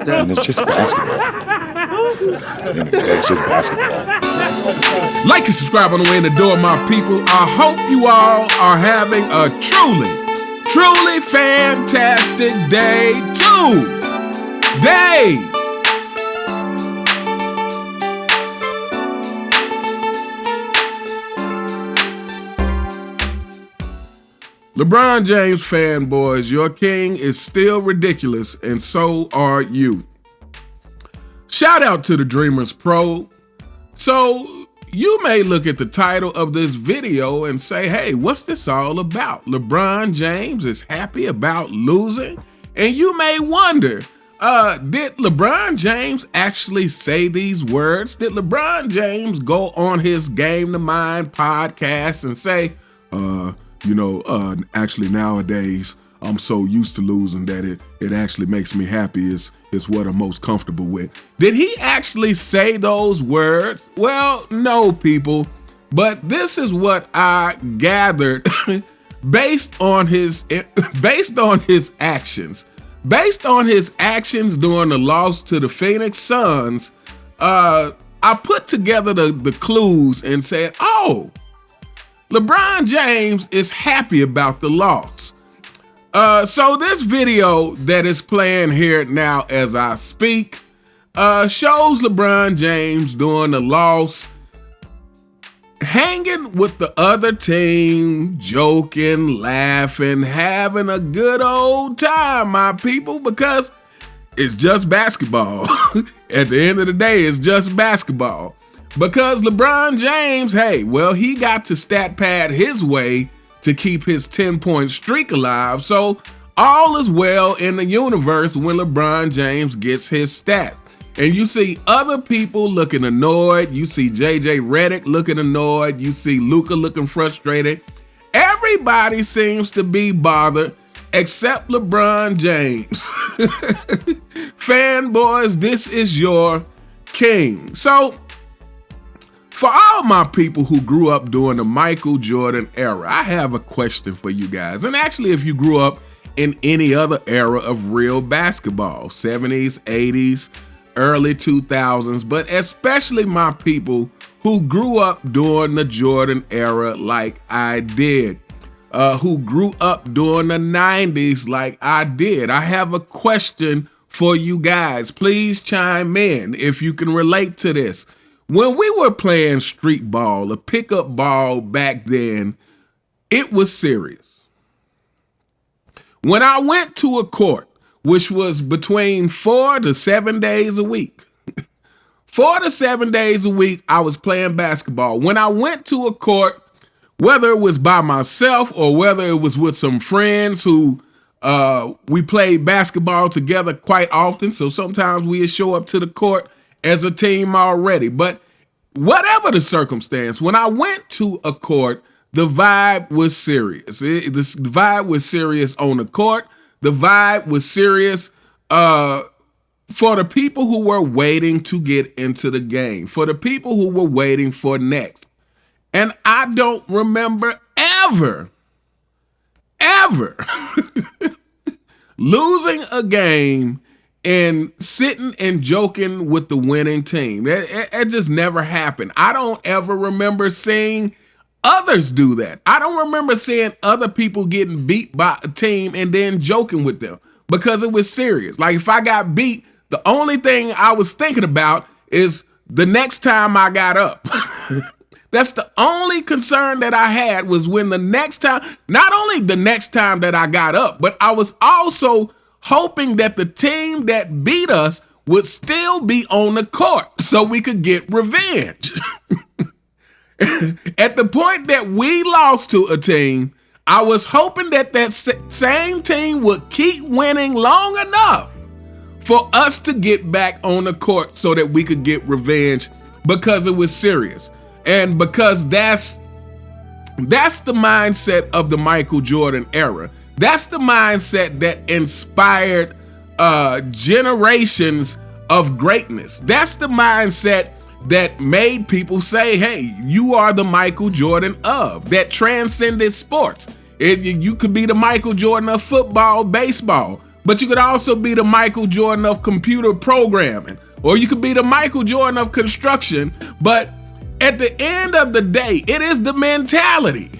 And it's just basketball. It's just basketball. Like and subscribe on the way in the door, my people. I hope you all are having a truly fantastic day today. LeBron James fanboys, your king is still ridiculous, and so are you. Shout out to the Dreamers Pro. So you may look at the title of this video and say, hey, what's this all about? LeBron James is happy about losing? And you may wonder, did LeBron James actually say these words? Did LeBron James go on his Game to Mind podcast and say, actually nowadays I'm so used to losing that it actually makes me happy is what I'm most comfortable with? Did he actually say those words? Well, no, people, but this is what I gathered based on his actions. Based on his actions during the loss to the Phoenix Suns, I put together the clues and said, oh, LeBron James is happy about the loss. So this video that is playing here now as I speak shows LeBron James during the loss, hanging with the other team, joking, laughing, having a good old time, my people, because it's just basketball. At the end of the day, it's just basketball. Because LeBron James, he got to stat pad his way to keep his 10-point streak alive. So all is well in the universe when LeBron James gets his stat. And you see other people looking annoyed. You see JJ Redick looking annoyed. You see Luka looking frustrated. Everybody seems to be bothered except LeBron James. Fanboys, this is your king. So, for all my people who grew up during the Michael Jordan era, I have a question for you guys. And actually, if you grew up in any other era of real basketball, 70s, 80s, early 2000s, but especially my people who grew up during the Jordan era like I did, who grew up during the 90s like I did. I have a question for you guys. Please chime in if you can relate to this. When we were playing street ball, a pickup ball back then, it was serious. When I went to a court, which was between 4 to 7 days a week, 4 to 7 days a week, I was playing basketball. When I went to a court, whether it was by myself or whether it was with some friends who we played basketball together quite often, so sometimes we'd show up to the court as a team already. But whatever the circumstance, when I went to a court, the vibe was serious. The vibe was serious on the court. The vibe was serious for the people who were waiting to get into the game, for the people who were waiting for next. And I don't remember ever losing a game and sitting and joking with the winning team. It just never happened. I don't ever remember seeing others do that. I don't remember seeing other people getting beat by a team and then joking with them because it was serious. Like if I got beat, the only thing I was thinking about is the next time I got up. That's the only concern that I had, was when the next time, not only the next time that I got up, but I was also hoping that the team that beat us would still be on the court so we could get revenge. At the point that we lost to a team, I was hoping that same team would keep winning long enough for us to get back on the court so that we could get revenge, because it was serious. And because that's the mindset of the Michael Jordan era. That's the mindset that inspired generations of greatness. That's the mindset that made people say, hey, you are the Michael Jordan of, that transcended sports. You could be the Michael Jordan of football, baseball, but you could also be the Michael Jordan of computer programming, or you could be the Michael Jordan of construction. But at the end of the day, it is the mentality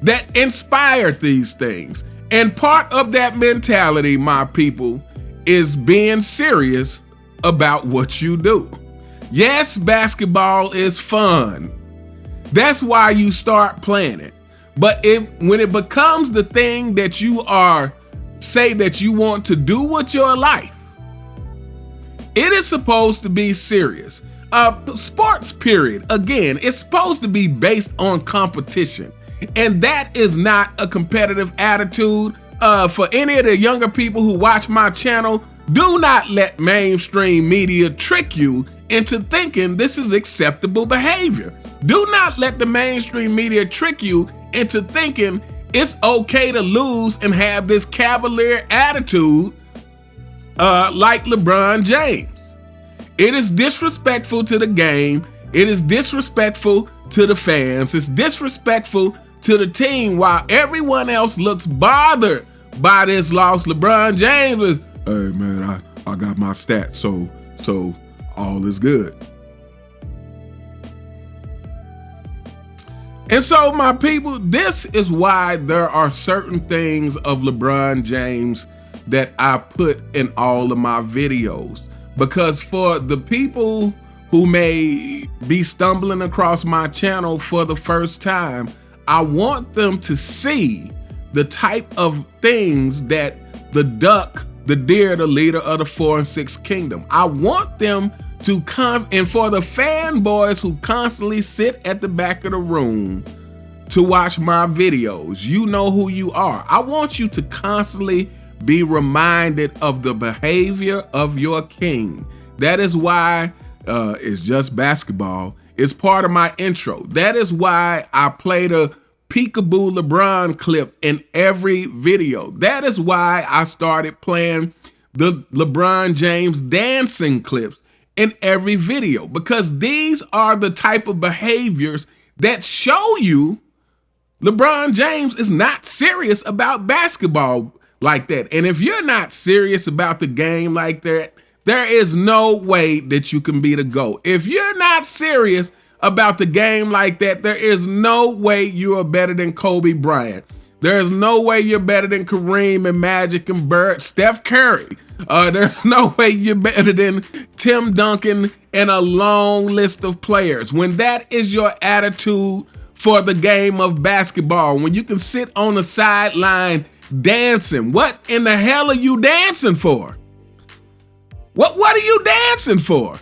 that inspired these things. And part of that mentality, my people, is being serious about what you do. Yes, basketball is fun. That's why you start playing it. But when it becomes the thing that you say that you want to do with your life, it is supposed to be serious. Sports, period, again, it's supposed to be based on competition. And that is not a competitive attitude. For any of the younger people who watch my channel, do not let mainstream media trick you into thinking this is acceptable behavior. Do not let the mainstream media trick you into thinking it's okay to lose and have this cavalier attitude like LeBron James. It is disrespectful to the game. It is disrespectful to the fans. It's disrespectful to the team. While everyone else looks bothered by this loss, LeBron James is, hey man, I got my stats, so all is good. And so, my people, this is why there are certain things of LeBron James that I put in all of my videos. Because for the people who may be stumbling across my channel for the first time, I want them to see the type of things that the duck, the deer, the leader of the 4 and 6 kingdom. I want them to and for the fanboys who constantly sit at the back of the room to watch my videos, you know who you are. I want you to constantly be reminded of the behavior of your king. That is why it's just basketball. It's part of my intro. That is why I played a peekaboo LeBron clip in every video. That is why I started playing the LeBron James dancing clips in every video, because these are the type of behaviors that show you LeBron James is not serious about basketball like that. And if you're not serious about the game like that, there is no way that you can be the GOAT. If you're not serious about the game like that, there is no way you are better than Kobe Bryant. There's no way you're better than Kareem and Magic and Bird, Steph Curry. There's no way you're better than Tim Duncan and a long list of players. When that is your attitude for the game of basketball, when you can sit on the sideline dancing, what in the hell are you dancing for? What are you dancing for?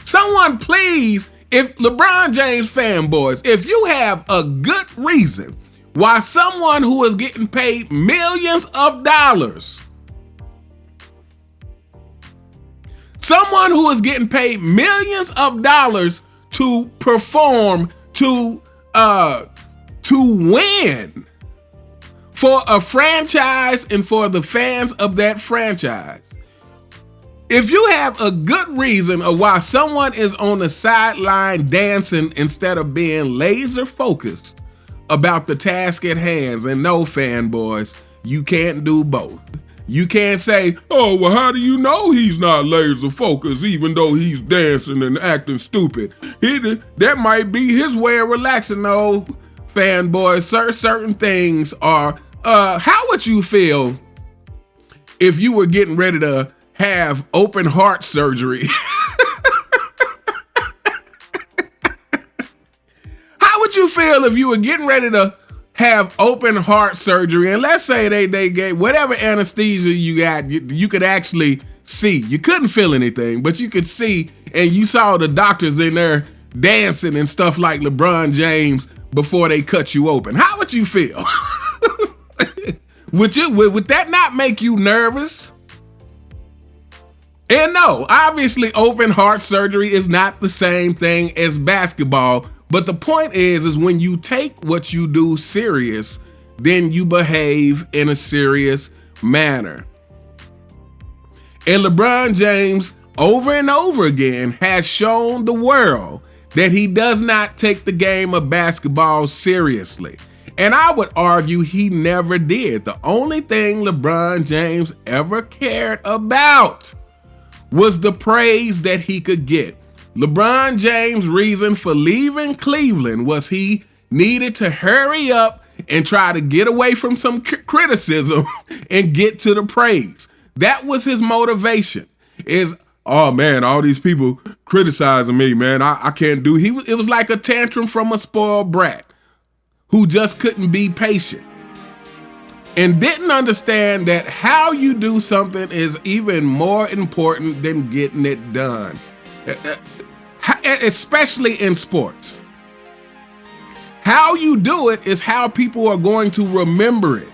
Someone please, if LeBron James fanboys, if you have a good reason why someone who is getting paid millions of dollars, someone who is getting paid millions of dollars to perform, to win for a franchise and for the fans of that franchise. If you have a good reason of why someone is on the sideline dancing instead of being laser focused about the task at hand, and no, fanboys, you can't do both. You can't say, oh, well, how do you know he's not laser focused even though he's dancing and acting stupid? That might be his way of relaxing. No, fanboys, certain things are, how would you feel if you were getting ready to have open heart surgery? How would you feel if you were getting ready to have open heart surgery, and let's say they gave whatever anesthesia you got, you could actually see. You couldn't feel anything, but you could see, and you saw the doctors in there dancing and stuff like LeBron James before they cut you open. How would you feel? Would that not make you nervous? And no, obviously open heart surgery is not the same thing as basketball. But the point is when you take what you do serious, then you behave in a serious manner. And LeBron James, over and over again, has shown the world that he does not take the game of basketball seriously. And I would argue he never did. The only thing LeBron James ever cared about was the praise that he could get. LeBron James' reason for leaving Cleveland was he needed to hurry up and try to get away from some criticism and get to the praise. That was his motivation. Is, oh man, all these people criticizing me, man. I can't do. It was like a tantrum from a spoiled brat who just couldn't be patient and didn't understand that how you do something is even more important than getting it done, especially in sports. How you do it is how people are going to remember it.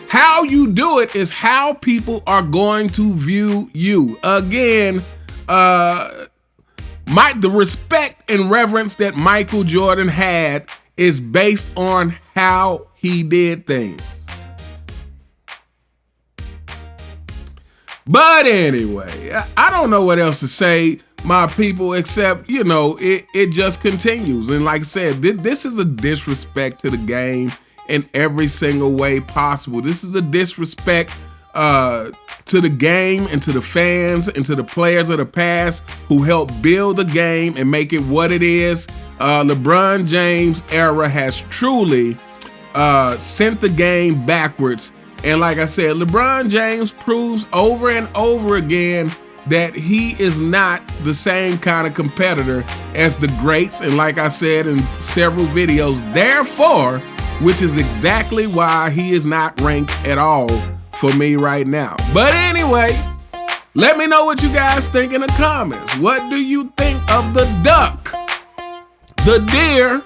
How you do it is how people are going to view you. Again, the respect and reverence that Michael Jordan had is based on how he did things. But anyway, I don't know what else to say, my people, except, it just continues. And like I said, this is a disrespect to the game in every single way possible. This is a disrespect to the game and to the fans and to the players of the past who helped build the game and make it what it is. LeBron James' era has truly sent the game backwards. And like I said, LeBron James proves over and over again that he is not the same kind of competitor as the greats. And like I said in several videos, therefore, which is exactly why he is not ranked at all for me right now. But anyway, let me know what you guys think in the comments. What do you think of the duck, the deer,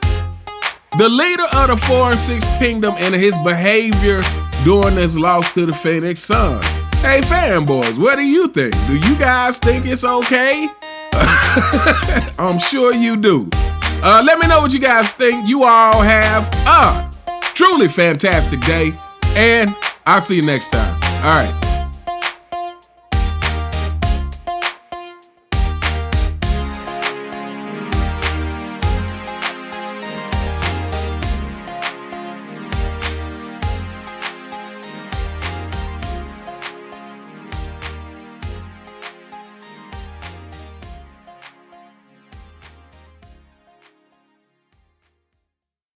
the leader of the 4 and 6 kingdom, and his behavior during this loss to the Phoenix Suns? Hey, fanboys, what do you think? Do you guys think it's okay? I'm sure you do. Let me know what you guys think. You all have a truly fantastic day, and I'll see you next time. All right.